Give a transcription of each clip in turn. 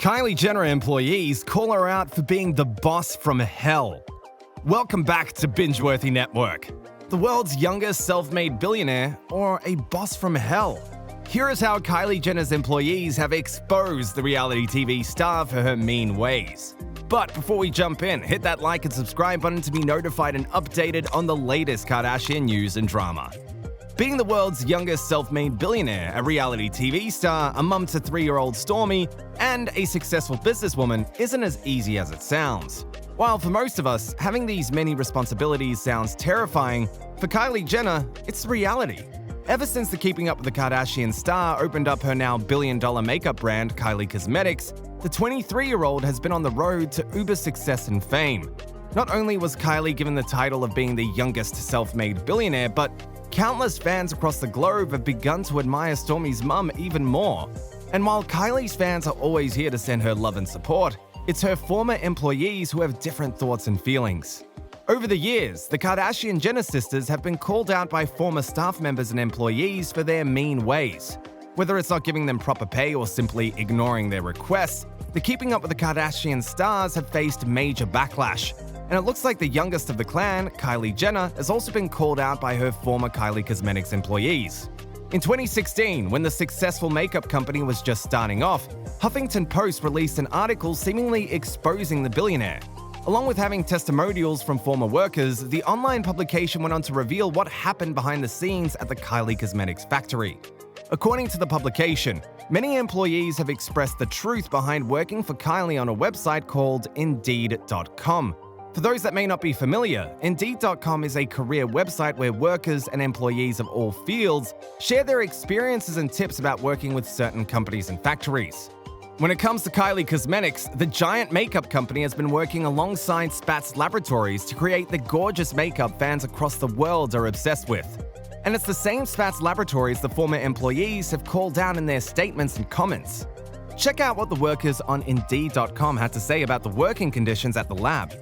Kylie Jenner employees call her out for being the boss from hell. Welcome back to Binge Worthy Network, the world's youngest self-made billionaire, or a boss from hell. Here is how Kylie Jenner's employees have exposed the reality TV star for her mean ways. But before we jump in, hit that like and subscribe button to be notified and updated on the latest Kardashian news and drama. Being the world's youngest self-made billionaire, a reality TV star, a mum to 3-year-old Stormy, and a successful businesswoman isn't as easy as it sounds. While for most of us, having these many responsibilities sounds terrifying, for Kylie Jenner, it's reality. Ever since the Keeping Up with the Kardashian star opened up her now billion-dollar makeup brand, Kylie Cosmetics, the 23-year-old has been on the road to uber success and fame. Not only was Kylie given the title of being the youngest self-made billionaire, but countless fans across the globe have begun to admire Stormy's mum even more. And while Kylie's fans are always here to send her love and support, it's her former employees who have different thoughts and feelings. Over the years, the Kardashian-Jenner sisters have been called out by former staff members and employees for their mean ways. Whether it's not giving them proper pay or simply ignoring their requests, the Keeping Up with the Kardashian stars have faced major backlash. And it looks like the youngest of the clan, Kylie Jenner, has also been called out by her former Kylie Cosmetics employees. In 2016, when the successful makeup company was just starting off, Huffington Post released an article seemingly exposing the billionaire. Along with having testimonials from former workers, the online publication went on to reveal what happened behind the scenes at the Kylie Cosmetics factory. According to the publication, many employees have expressed the truth behind working for Kylie on a website called Indeed.com. For those that may not be familiar, Indeed.com is a career website where workers and employees of all fields share their experiences and tips about working with certain companies and factories. When it comes to Kylie Cosmetics, the giant makeup company has been working alongside Spatz Laboratories to create the gorgeous makeup fans across the world are obsessed with. And it's the same Spatz Laboratories the former employees have called out in their statements and comments. Check out what the workers on Indeed.com had to say about the working conditions at the lab.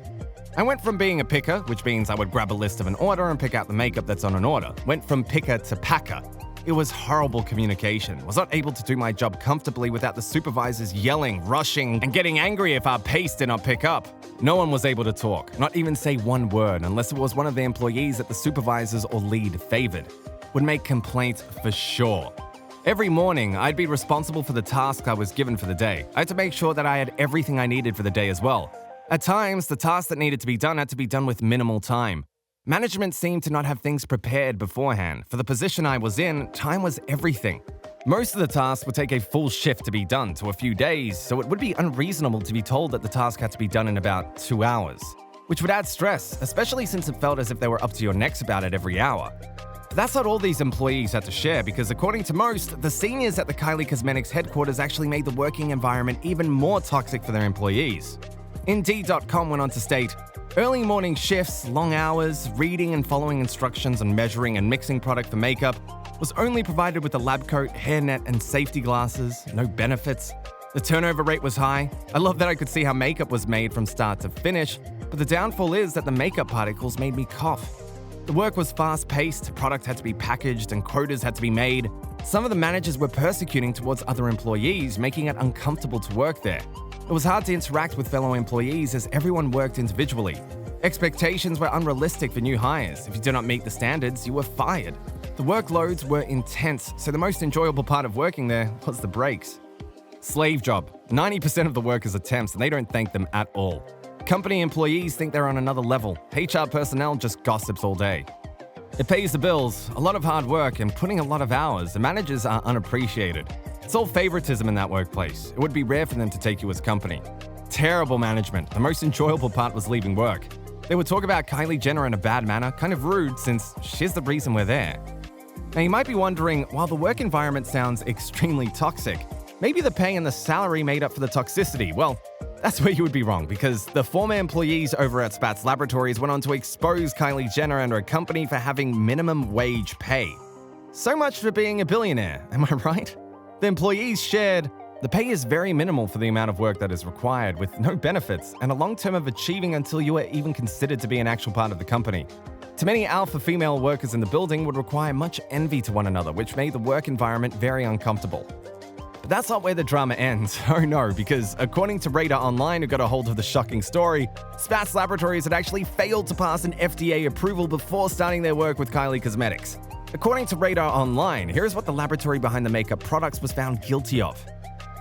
I went from being a picker, which means I would grab a list of an order and pick out the makeup that's on an order. Went from picker to packer. It was horrible communication. Was not able to do my job comfortably without the supervisors yelling, rushing, and getting angry if our pace did not pick up. No one was able to talk, not even say one word, unless it was one of the employees that the supervisors or lead favored. Would make complaints for sure. Every morning, I'd be responsible for the task I was given for the day. I had to make sure that I had everything I needed for the day as well. At times, the tasks that needed to be done had to be done with minimal time. Management seemed to not have things prepared beforehand. For the position I was in, time was everything. Most of the tasks would take a full shift to be done to a few days, so it would be unreasonable to be told that the task had to be done in about 2 hours, which would add stress, especially since it felt as if they were up to your necks about it every hour. But that's not all these employees had to share, because according to most, the seniors at the Kylie Cosmetics headquarters actually made the working environment even more toxic for their employees. Indeed.com went on to state, early morning shifts, long hours, reading and following instructions on measuring and mixing product for makeup, was only provided with a lab coat, hairnet, and safety glasses, no benefits. The turnover rate was high. I love that I could see how makeup was made from start to finish, but the downfall is that the makeup particles made me cough. The work was fast-paced, product had to be packaged, and quotas had to be made. Some of the managers were persecuting towards other employees, making it uncomfortable to work there. It was hard to interact with fellow employees as everyone worked individually. Expectations were unrealistic for new hires. If you did not meet the standards, you were fired. The workloads were intense, so the most enjoyable part of working there was the breaks. Slave job. 90% of the workers are temps and they don't thank them at all. Company employees think they're on another level. HR personnel just gossips all day. It pays the bills, a lot of hard work, and putting a lot of hours. The managers are unappreciated. It's all favoritism in that workplace. It would be rare for them to take you as company. Terrible management. The most enjoyable part was leaving work. They would talk about Kylie Jenner in a bad manner, kind of rude since she's the reason we're there. Now you might be wondering, while the work environment sounds extremely toxic, maybe the pay and the salary made up for the toxicity. Well, that's where you would be wrong, because the former employees over at Spatz Laboratories went on to expose Kylie Jenner and her company for having minimum wage pay. So much for being a billionaire, am I right? The employees shared, the pay is very minimal for the amount of work that is required, with no benefits and a long term of achieving until you are even considered to be an actual part of the company. To many alpha female workers in the building would require much envy to one another, which made the work environment very uncomfortable. But That's not where the drama ends. Oh no, because according to Radar Online, who got a hold of the shocking story, Spatz Laboratories had actually failed to pass an FDA approval before starting their work with Kylie Cosmetics. According to Radar Online, here's what the laboratory behind the makeup products was found guilty of.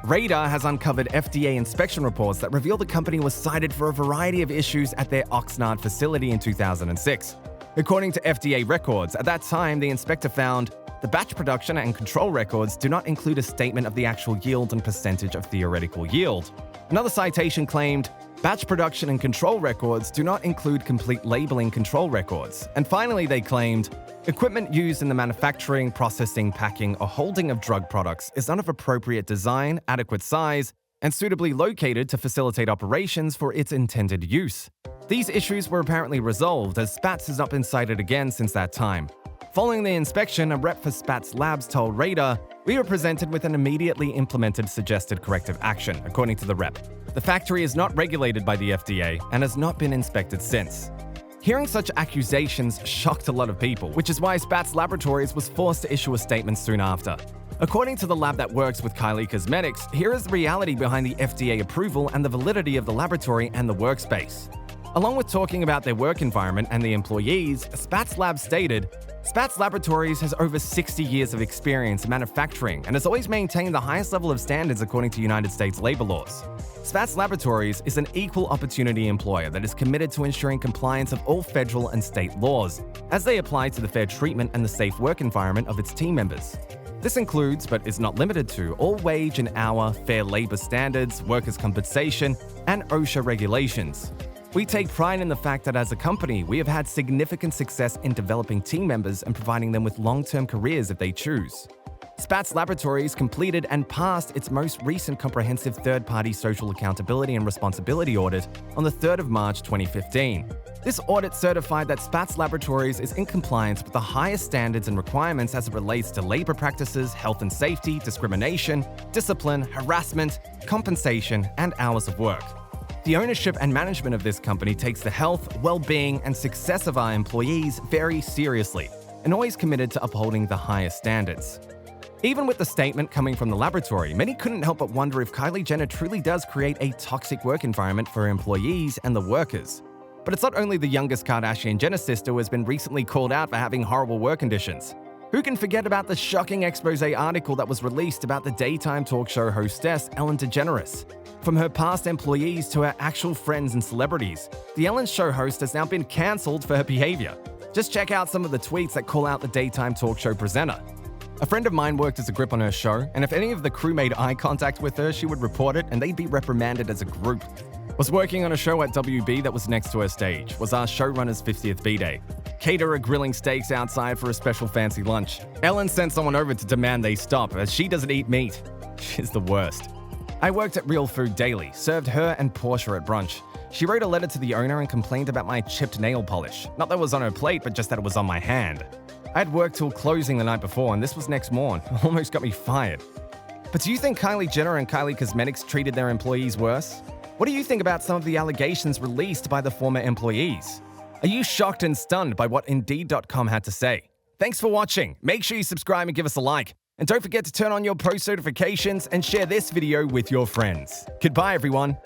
Radar has uncovered FDA inspection reports that reveal the company was cited for a variety of issues at their Oxnard facility in 2006. According to FDA records, at that time, the inspector found the batch production and control records do not include a statement of the actual yield and percentage of theoretical yield. Another citation claimed, batch production and control records do not include complete labeling control records. And finally, they claimed, equipment used in the manufacturing, processing, packing, or holding of drug products is not of appropriate design, adequate size, and suitably located to facilitate operations for its intended use. These issues were apparently resolved, as Spatz has not been cited again since that time. Following the inspection, a rep for Spatz Labs told Radar, "We were presented with an immediately implemented suggested corrective action," according to the rep. The factory is not regulated by the FDA and has not been inspected since. Hearing such accusations shocked a lot of people, which is why Spatz Laboratories was forced to issue a statement soon after. According to the lab that works with Kylie Cosmetics, here is the reality behind the FDA approval and the validity of the laboratory and the workspace. Along with talking about their work environment and the employees, Spatz Labs stated, Spatz Laboratories has over 60 years of experience in manufacturing and has always maintained the highest level of standards according to United States labor laws. Spatz Laboratories is an equal opportunity employer that is committed to ensuring compliance of all federal and state laws, as they apply to the fair treatment and the safe work environment of its team members. This includes, but is not limited to, all wage and hour, fair labor standards, workers' compensation, and OSHA regulations. We take pride in the fact that as a company, we have had significant success in developing team members and providing them with long-term careers if they choose. Spatz Laboratories completed and passed its most recent comprehensive third-party social accountability and responsibility audit on the 3rd of March 2015. This audit certified that Spatz Laboratories is in compliance with the highest standards and requirements as it relates to labor practices, health and safety, discrimination, discipline, harassment, compensation, and hours of work. The ownership and management of this company takes the health, well-being, and success of our employees very seriously, and always committed to upholding the highest standards. Even with the statement coming from the laboratory, many couldn't help but wonder if Kylie Jenner truly does create a toxic work environment for her employees and the workers. But it's not only the youngest Kardashian-Jenner sister who has been recently called out for having horrible work conditions. Who can forget about the shocking expose article that was released about the daytime talk show hostess Ellen DeGeneres? From her past employees to her actual friends and celebrities, the Ellen show host has now been cancelled for her behavior. Just check out some of the tweets that call out the daytime talk show presenter. A friend of mine worked as a grip on her show, and if any of the crew made eye contact with her, she would report it and they'd be reprimanded as a group. Was working on a show at WB that was next to her stage, was our showrunner's 50th B-Day. Caterer grilling steaks outside for a special fancy lunch. Ellen sent someone over to demand they stop, as she doesn't eat meat. She's the worst. I worked at Real Food Daily, served her and Portia at brunch. She wrote a letter to the owner and complained about my chipped nail polish. Not that it was on her plate, but just that it was on my hand. I had worked till closing the night before, and this was next morn. Almost got me fired. But do you think Kylie Jenner and Kylie Cosmetics treated their employees worse? What do you think about some of the allegations released by the former employees? Are you shocked and stunned by what Indeed.com had to say? Thanks for watching. Make sure you subscribe and give us a like. And don't forget to turn on your post notifications and share this video with your friends. Goodbye, everyone.